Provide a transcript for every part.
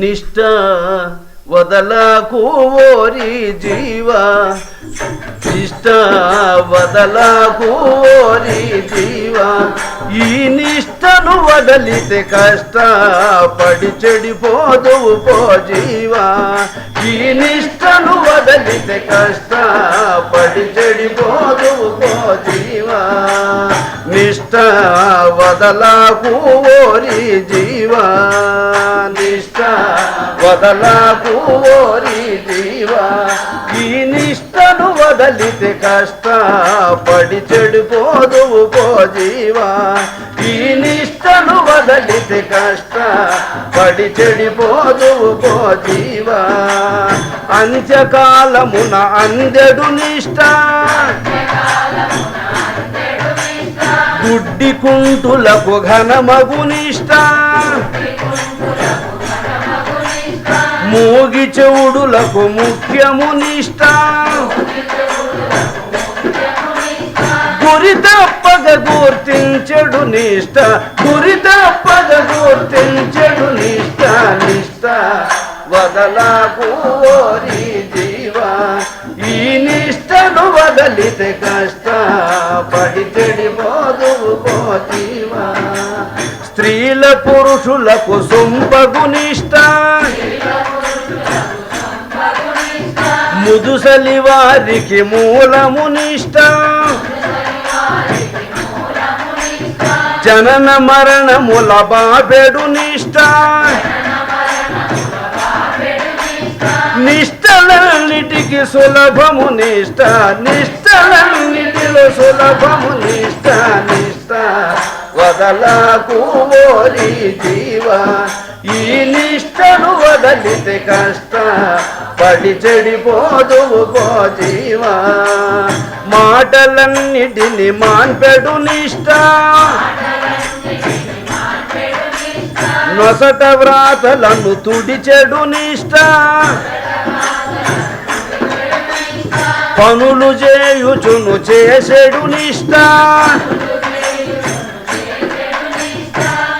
నిష్ట వదలకు ఓరి జీవా, నిష్ట వదలకు ఓరి జీవా. ఈ నిష్టను వదలితే కష్టపడి చెడిపోదువు పో జీవా. ఈ నిష్టను వదలితే కష్టపడి చెడిపోదువు పో జీవా. నిష్ట వదలకు ఓరి జీవా, నిష్ట వదలకు ఓరి జీవా. ఈ నిష్టను వదలితే కష్టపడి చెడిపోదువు పో జీవా. ఈ నిష్టను వదలితే కష్టపడి చెడిపోదువు పో జీవా. అంత్యకాలమున అందెడు నిష్ట, గుడ్డి కుంటులకు ఘనమగు నిష్ట, మూగి చెవుడులకు ముఖ్యము నిష్ట, గురి తప్పగ గుర్తించెడు నిష్ట, గురి తప్పగ గుర్తించెడు నిష్ట. నిష్ట వదలకు ఓరి జీవా. ఈ నిష్టను వదలితే కష్టపడి చెడిపోదువు పో జీవా. స్త్రీల పురుషులకు సొంపగు నిష్ట, ముదుసలి వారికి మూలము నిష్ట, జనన మరణముల బాబెడు నిష్ట, నిష్టలన్నిటికి సులభము నిష్ట, నిష్టలన్నిటిలో సులభము నిష్ట. నిష్ట వదలకు ఓరి జీవా. ఈ నిష్టను వదలితే కష్టపడి చెడిపోదువు పో జీవా. మాటలన్నిటిని మాన్పెడు నిష్ట, నొసట వ్రాతలను తుడిచెడు నిష్ట, పనులు చేయుచును చేసెడు నిష్ట,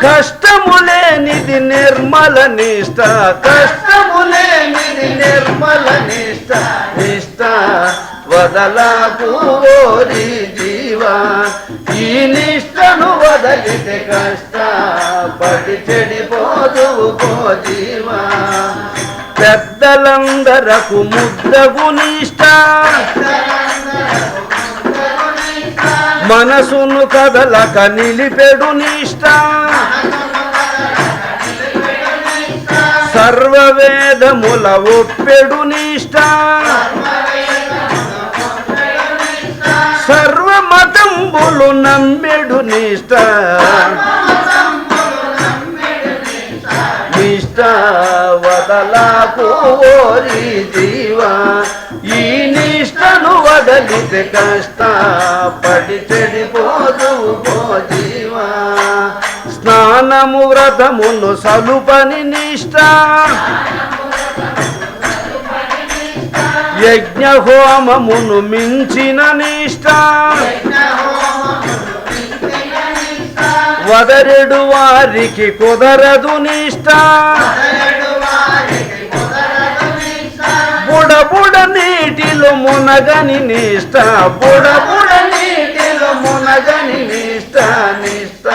కష్టములేనిది నిర్మల నిష్ట, కష్టములేనిది నిర్మల నిష్ట. నిష్ట వదలకు ఓరి జీవా. ఈ నిష్టను వదలితే కష్టపడి చెడిపోదువు పో జీవా. పెద్దలందరకు ముద్దగు నిష్ట, మనసును కదలక నిలిపెడు నిష్ట, సర్వవేదముల ఒప్పెడు నిష్ట, సర్వమతంబులు నమ్మెడు నిష్ట. నిష్ట వదలకు ఓరి జీవా. ఈ నిష్టను వదలితే కష్టపడి చెడిపోదువు పో జీవా. స్నానము వ్రతమును సలుపని నిష్ట, యజ్ఞ హోమమును మించిన నిష్ట, వదరెడు వారికి కుదరదు నిష్ట, బుడబుడ నీటిలో మునగని నిష్ట, బుడబుడ నీటిలో మునగని నిష్ట. నిష్ట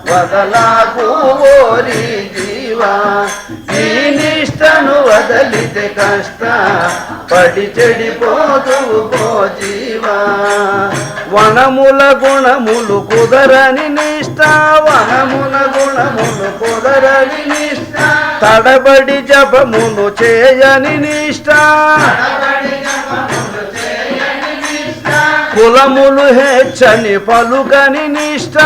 వదలకు ఓరి జీవా. ఈ నిష్టను వదలితే కష్టపడి చెడిపోదువు పో జీవా. వనముల గుణములు కుదరని నిష్ట, వనముల గుణములు కుదరని నిష్ట, తడబడి జపమును చేయని నిష్ట, కులములు హెచ్చని పలుకని నిష్ట,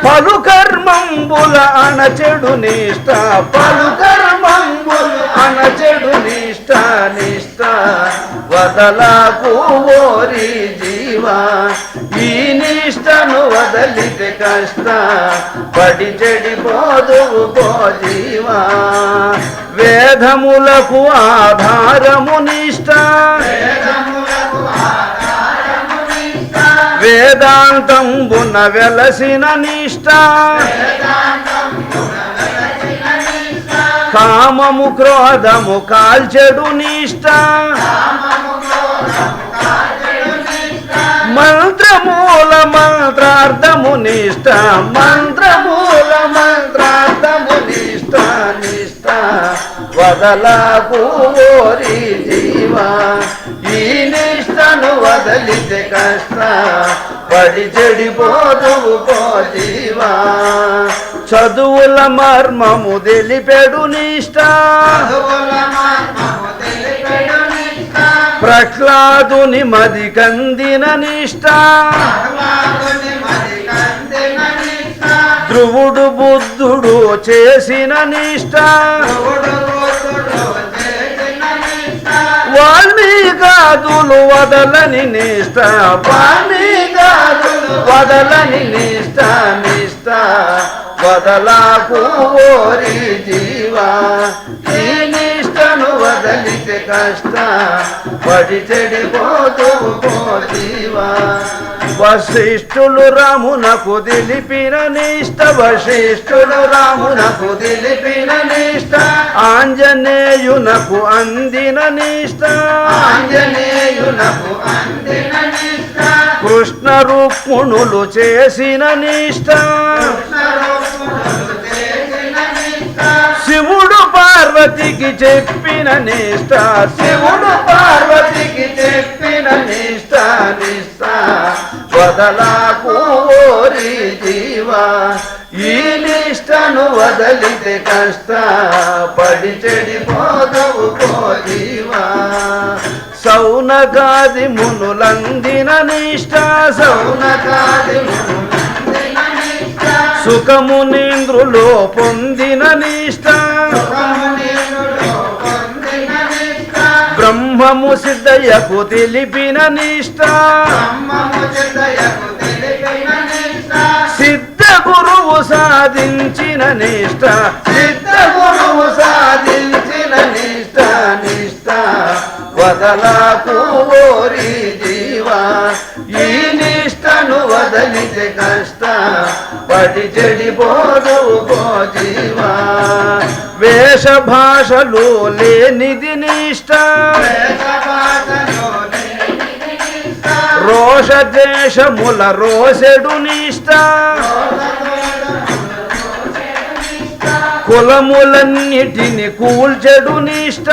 పలు కర్మంబుల అణచెడు నిష్ట, పలు కర్మంబులు అణచెడు నిష్ట. నిష్ట వదలకు ఓరి జీవా. ఈ నిష్టను వదలితే కష్టపడి చెడిపోదువు పో జీవా. వేదములకు ఆధారము నిష్ట, వేదాంతంబున వెలసిన నిష్ట, కామము క్రోధము కాల్చెడు నిష్ట మంత్రమూల మంత్రార్థము నిష్ట మంత్రమూల మంత్రార్థము నిష్ట నిష్ట వదలకు ఓరి జీవా ఈ నిష్టను వదలితే కష్ట పడి చెడిపోదువు పో జీవా చదువుల మర్మము తెలిపెడు నిష్ట ప్రహ్లాదుని మది కందిన నిష్ట ధ్రువుడు బుద్ధుడు చేసిన నిష్ట వాల్మీకాదులు వదలని నిష్ట వాల్మీకాదులు వదలని నిష్ట నిష్ట వదలకు ఓరి జీవా ఈ నిష్టను వదలితే కష్ట పడి చెడిపోదువు పో జీవా వశిష్ఠులు రామునకు తెలిపిన నిష్ట వశిష్ఠులు రామునకు తెలిపిన నిష్ట ఆంజనేయునకు అందిన నిష్ట ఆంజనేయునకు అందిన నిష్ట కృష్ణ రుక్మిణులు చేసిన నిష్ట శివుడు పార్వతికి చెప్పిన నిష్ట శివుడు పార్వతికి చెప్పిన నిష్ట నిష్ట వదలకు ఓరి జీవా ఈ నిష్టను వదలితే కష్ట పడి చెడిపోదవు పో జీవా సౌనకాది మునులందిన నిష్ట సౌనకాది సుఖమునింద్రులు పొందిన నిష్ట బ్రహ్మము సిద్ధయ్యకు తెలిపిన నిష్ట సిద్ధ గురువు సాధించిన నిష్ట సిద్ధ గురువు సాధించిన నిష్ట నిష్ట వదలకు ఓరి జీవా ఈ నిష్టను వదలితే కష్ట పడి చెడిపోదువు పో జీవా వేష భాషలు లేనిది నిష్ట రోష దేశముల రోషెడు నిష్ట కులములన్నిటిని కూల్చెడు నిష్ట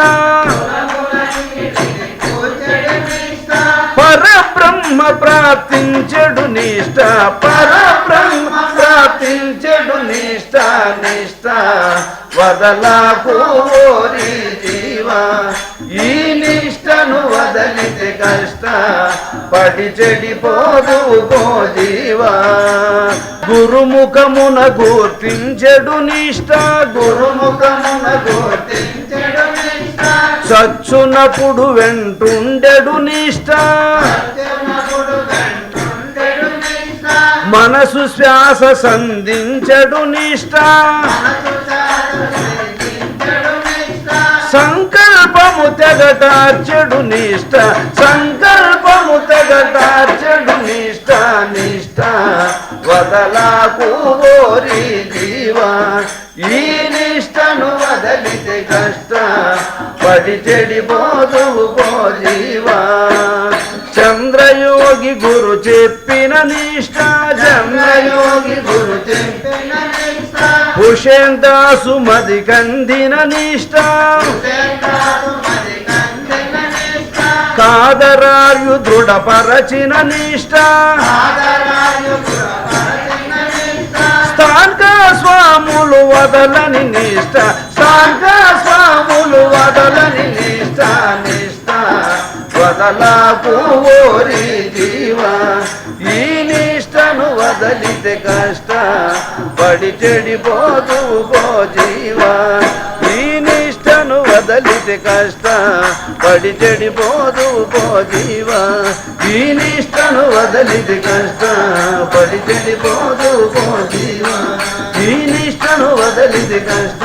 పరబ్రహ్మ ప్రాప్తించెడు నిష్ట పరబ్రహ్మ ప్రాప్తించెడు నిష్ట నిష్ట వదలకు ఓరి జీవా ఈ నిష్టను వదలితే కష్ట పడి చెడిపోదువు పో జీవా గురుముఖమున గుర్తించెడు నిష్ట గురుముఖమున గుర్తించెడు నిష్ట చచ్చునప్పుడు వెంటుండెడు నిష్ట మనసు శ్వాస సంధించెడు నిష్ట సంకల్పము తెగటార్చెడు నిష్ట సంకల్పము తెగటార్చెడు నిష్ట నిష్ట వదలకు ఓరి జీవా ఈ నిష్టను వదలితే కష్ట పడి చెడిపోదువు పో జీవా చంద్రయోగి గురు చెప్పిన నిష్ట చంద్రయోగి గురు చెప్పిన నిష్ట హుషేందాసు మది కందిన నిష్ట కాదరాయు దృఢపరచిన నిష్ట స్థానిక స్వాములు వదలని నిష్ట స్థానిక స్వాములు వదలని నిష్ట నిష్ట వదలకు ఓరి జీవా ఈ నిష్టను వదలితే కష్ట పడి చెడిపోదువు పో జీవా ఈ నిష్టను వదలితే కష్ట పడి చెడిపోదువు పో జీవా ఈ నిష్టను వదలితే కష్ట పడి చెడిపోదువు పో జీవా ఈ నిష్టను వదలితే కష్ట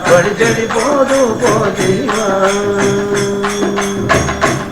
పడి చెడిపోదువు పో జీవా